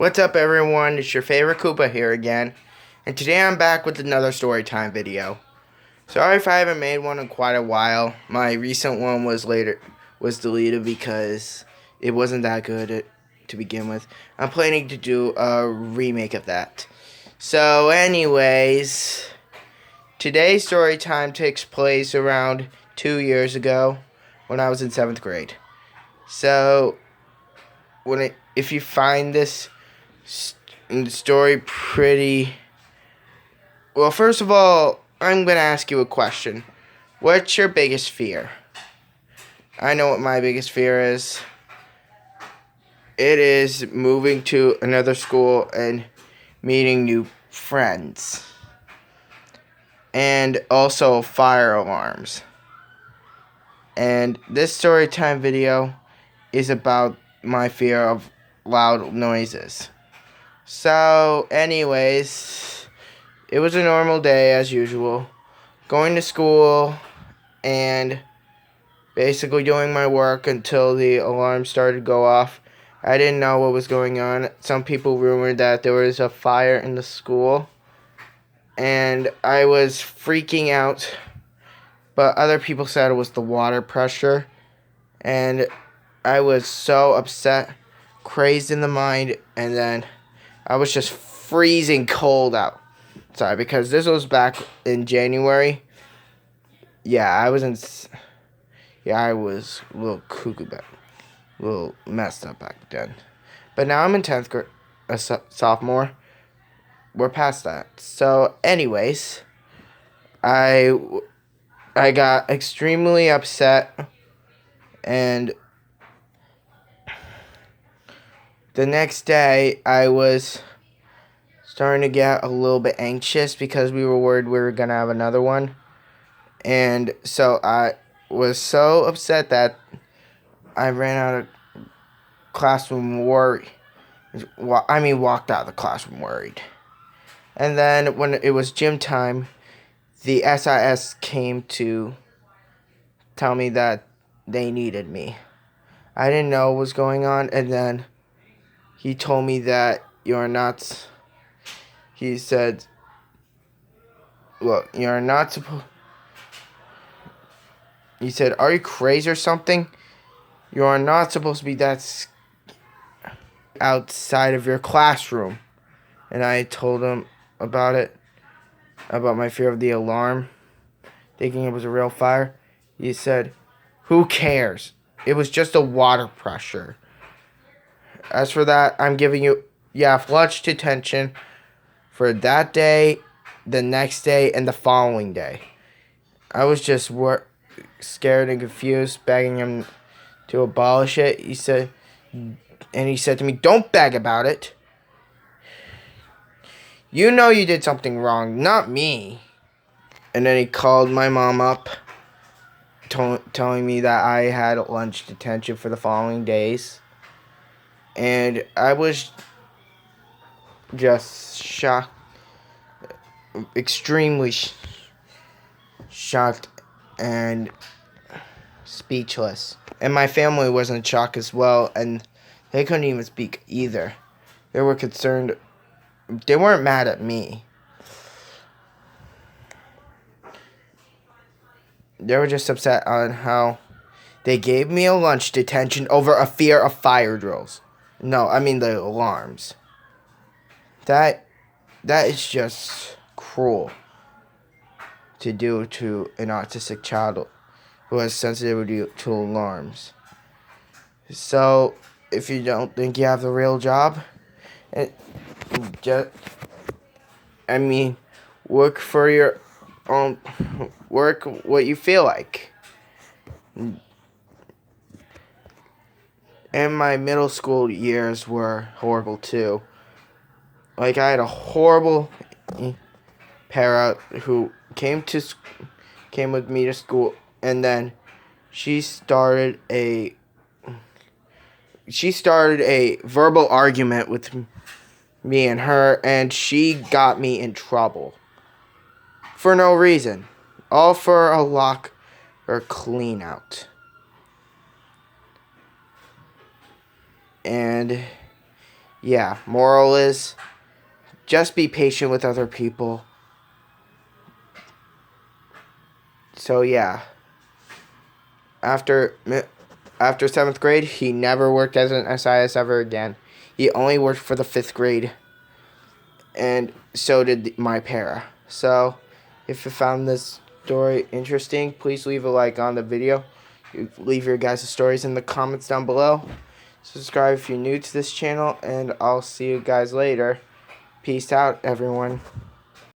What's up, everyone? It's your favorite Koopa here again, and today I'm back with another story time video. Sorry if I haven't made one in quite a while. My recent one was deleted because it wasn't that good to begin with. I'm planning to do a remake of that. So, anyways, today's story time takes place around 2 years ago when I was in 7th grade. So, if you find this story pretty well, first of all, I'm gonna ask you a question. What's your biggest fear? I know what my biggest fear is. It is moving to another school and meeting new friends, and also fire alarms. And this story time video is about my fear of loud noises. So, anyways, it was a normal day as usual. Going to school and basically doing my work until the alarm started to go off. I didn't know what was going on. Some people rumored that there was a fire in the school, and I was freaking out. But other people said it was the water pressure, and I was so upset, crazed in the mind, and then I was just freezing cold out. Sorry, because this was back in January. I was a little cuckoo back, a little messed up back then. But now I'm in 10th grade, a sophomore. We're past that. So, anyways, I got extremely upset, and the next day I was starting to get a little bit anxious because we were worried we were gonna have another one. And so I was so upset that I ran out of classroom worried. Walked out of the classroom worried. And then when it was gym time, the SIS came to tell me that they needed me. I didn't know what was going on, and then he told me that you're not. He said, "Look, you're not supposed." He said, "Are you crazy or something? You are not supposed to be that outside of your classroom." And I told him about it, about my fear of the alarm, thinking it was a real fire. He said, "Who cares? It was just a water pressure. As for that, I'm giving you lunch detention for that day, the next day, and the following day." I was just scared and confused, begging him to abolish it. He said to me, "Don't beg about it. You know you did something wrong, not me." And then he called my mom up, telling me that I had lunch detention for the following days. And I was just shocked, extremely shocked and speechless. And my family was in shock as well, and they couldn't even speak either. They were concerned. They weren't mad at me. They were just upset on how they gave me a lunch detention over a fear of fire drills. No, I mean the alarms. That is just cruel to do to an autistic child who has sensitivity to alarms. So, if you don't think you have the real job, work for your own, work what you feel like. And my middle school years were horrible too. Like, I had a horrible para who came with me to school, and then she started a verbal argument with me and her, and she got me in trouble for no reason, all for a lock or clean out. And yeah, moral is just be patient with other people. So yeah, after 7th grade, he never worked as an SIS ever again. He only worked for the 5th grade, and so did my para. So if you found this story interesting, please leave a like on the video. Leave your guys' stories in the comments down below. Subscribe if you're new to this channel, and I'll see you guys later. Peace out, everyone.